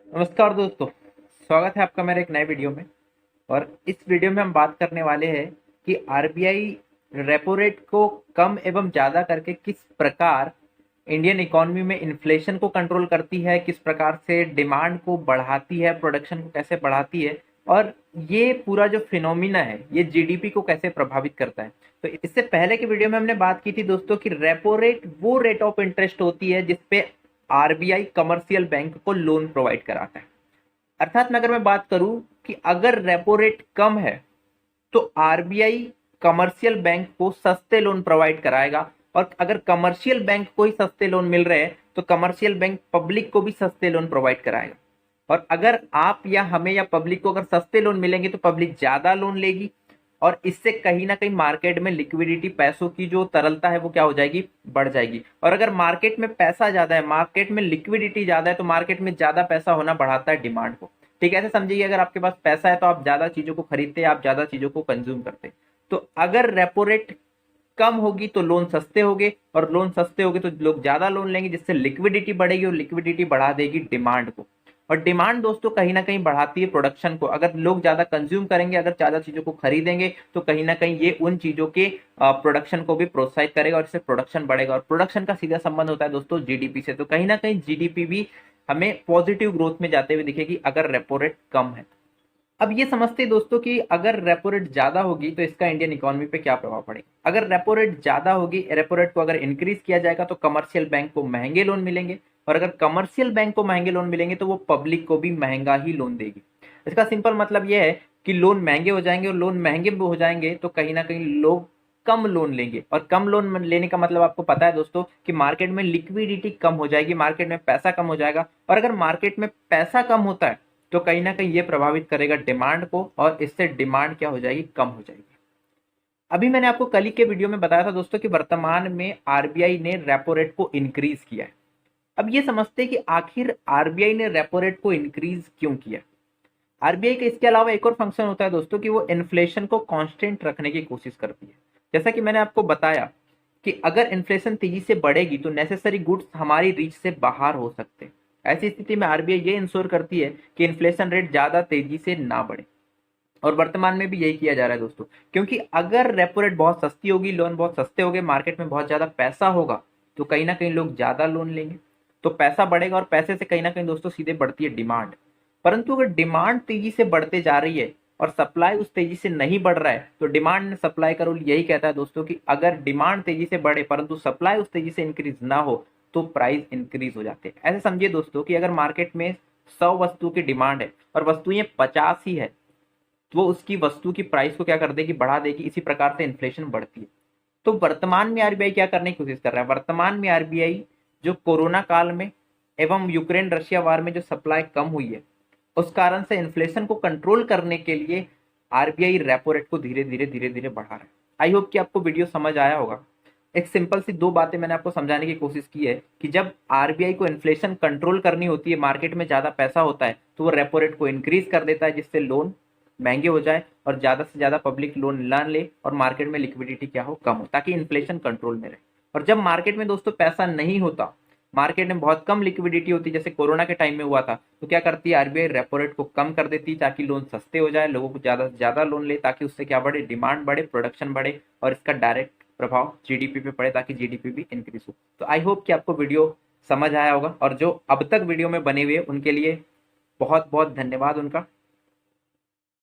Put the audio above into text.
नमस्कार दोस्तों। स्वागत है आपका मेरे एक नए वीडियो में। और इस वीडियो में हम बात करने वाले हैं कि आरबीआई रेपो रेट को कम एवं ज़्यादा करके किस प्रकार इंडियन इकोनॉमी में इन्फ्लेशन को कंट्रोल करती है, किस प्रकार से डिमांड को बढ़ाती है, प्रोडक्शन को कैसे बढ़ाती है, और ये पूरा जो फिनोमिना है ये जीडीपी को कैसे प्रभावित करता है। तो इससे पहले की वीडियो में हमने बात की थी दोस्तों कि रेपो रेट वो रेट ऑफ इंटरेस्ट होती है जिसपे आरबीआई कमर्शियल बैंक को लोन प्रोवाइड कराता है। अर्थात में अगर मैं बात करूं कि अगर रेपो रेट कम है तो आरबीआई कमर्शियल बैंक को सस्ते लोन प्रोवाइड कराएगा, और अगर कमर्शियल बैंक को ही सस्ते लोन मिल रहे हैं तो कमर्शियल बैंक पब्लिक को भी सस्ते लोन प्रोवाइड कराएगा। और अगर आप या हमें या पब्लिक को अगर सस्ते लोन मिलेंगे तो पब्लिक ज्यादा लोन लेगी, और इससे कहीं ना कहीं मार्केट में लिक्विडिटी, पैसों की जो तरलता है वो क्या हो जाएगी, बढ़ जाएगी। और अगर मार्केट में पैसा ज्यादा है, मार्केट में लिक्विडिटी ज्यादा है, तो मार्केट में ज्यादा पैसा होना बढ़ाता है डिमांड को। ठीक है, ऐसे समझिए अगर आपके पास पैसा है तो आप ज्यादा चीजों को खरीदते हैं, आप ज्यादा चीजों को कंज्यूम करते हैं। तो अगर रेपो रेट कम होगी तो लोन सस्ते होंगे, और लोन सस्ते होंगे तो लोग ज्यादा लोन लेंगे, जिससे लिक्विडिटी बढ़ेगी, और लिक्विडिटी बढ़ा देगी डिमांड को। और डिमांड दोस्तों कहीं ना कहीं बढ़ाती है प्रोडक्शन को। अगर लोग ज्यादा कंज्यूम करेंगे, अगर ज्यादा चीजों को खरीदेंगे, तो कहीं ना कहीं ये उन चीजों के प्रोडक्शन को भी प्रोत्साहित करेगा, और इससे प्रोडक्शन बढ़ेगा। और प्रोडक्शन का सीधा संबंध होता है दोस्तों जीडीपी से। तो कहीं ना कहीं जीडीपी भी हमें पॉजिटिव ग्रोथ में जाते हुए दिखेगी अगर रेपो रेट कम है। अब ये समझते हैं दोस्तों कि अगर रेपो रेट ज्यादा होगी तो इसका इंडियन इकोनॉमी पे क्या प्रभाव पड़ेगा। अगर रेपो रेट ज्यादा होगी, रेपो रेट को अगर इंक्रीज किया जाएगा तो कमर्शियल बैंक को महंगे लोन मिलेंगे, और अगर कमर्शियल बैंक को महंगे लोन मिलेंगे तो वो पब्लिक को भी महंगा ही लोन देगी। इसका सिंपल मतलब ये है कि लोन महंगे हो जाएंगे, और लोन महंगे हो जाएंगे तो कहीं ना कहीं लोग कम लोन लेंगे। और कम लोन लेने का मतलब आपको पता है दोस्तों कि मार्केट में लिक्विडिटी कम हो जाएगी, मार्केट में पैसा कम हो जाएगा। और अगर मार्केट में पैसा कम होता है तो कहीं ना कहीं ये प्रभावित करेगा डिमांड को, और इससे डिमांड क्या हो जाएगी, कम हो जाएगी। अभी मैंने आपको कल ही के वीडियो में बताया था दोस्तों कि वर्तमान में आरबीआई ने रेपो रेट को इंक्रीज किया है। अब ये समझते हैं कि आखिर आरबीआई ने रेपो रेट को इंक्रीज क्यों किया। आरबीआई का इसके अलावा एक और फंक्शन होता है दोस्तों कि वो इन्फ्लेशन को कांस्टेंट रखने की कोशिश करती है। जैसा कि मैंने आपको बताया कि अगर इन्फ्लेशन तेजी से बढ़ेगी तो नेसेसरी गुड्स हमारी रीच से बाहर हो सकते हैं। ऐसी स्थिति में आरबीआई ये इंश्योर करती है कि इन्फ्लेशन रेट ज्यादा तेजी से ना बढ़े। और वर्तमान में भी यही किया जा रहा है दोस्तों, क्योंकि अगर रेपो रेट बहुत सस्ती होगी, लोन बहुत सस्ते होंगे, मार्केट में बहुत ज्यादा पैसा होगा, तो कहीं ना कहीं लोग ज्यादा लोन लेंगे, तो पैसा बढ़ेगा, और पैसे से कहीं ना कहीं दोस्तों सीधे बढ़ती है डिमांड। परंतु अगर डिमांड तेजी से बढ़ते जा रही है और सप्लाई उस तेजी से नहीं बढ़ रहा है, तो डिमांड सप्लाई का रूल यही कहता है दोस्तों कि अगर डिमांड तेजी से बढ़े परंतु सप्लाई उस तेजी से इंक्रीज ना हो तो प्राइस इंक्रीज हो जाते हैं। ऐसे समझिए दोस्तों कि अगर मार्केट में 100 वस्तु की डिमांड है और वस्तुएं 50 ही है, तो वो उसकी वस्तु की प्राइस को क्या कर देगी, बढ़ा देगी। इसी प्रकार से इन्फ्लेशन बढ़ती है। तो वर्तमान में आरबीआई क्या करने की कोशिश कर रहा है, वर्तमान में आरबीआई जो कोरोना काल में एवं यूक्रेन रशिया वार में जो सप्लाई कम हुई है, उस कारण से इन्फ्लेशन को कंट्रोल करने के लिए आरबीआई रेपो रेट को धीरे धीरे बढ़ा रहा है। आई होप कि आपको वीडियो समझ आया होगा। एक सिंपल सी दो बातें मैंने आपको समझाने की कोशिश की है कि जब आरबीआई को इन्फ्लेशन कंट्रोल करनी होती है, मार्केट में ज्यादा पैसा होता है, तो वो रेपो रेट को इंक्रीज कर देता है, जिससे लोन महंगे हो जाए और ज्यादा से ज्यादा पब्लिक लोन ना ले, और मार्केट में लिक्विडिटी क्या हो, कम हो, ताकि इन्फ्लेशन कंट्रोल में रहे। और जब मार्केट में दोस्तों पैसा नहीं होता, मार्केट में बहुत कम लिक्विडिटी होती, जैसे कोरोना के टाइम में हुआ था, तो क्या करती है आरबीआई, रेपो रेट को कम कर देती ताकि लोन सस्ते हो जाए, लोगों को ज्यादा से ज्यादा लोन ले, ताकि उससे क्या बढ़े, डिमांड बढ़े, प्रोडक्शन बढ़े, और इसका डायरेक्ट प्रभाव जीडीपी पे पड़े, ताकि जीडीपी भी इंक्रीज हो। तो आई होप कि आपको वीडियो समझ आया होगा, और जो अब तक वीडियो में बने हुए उनके लिए बहुत बहुत धन्यवाद उनका।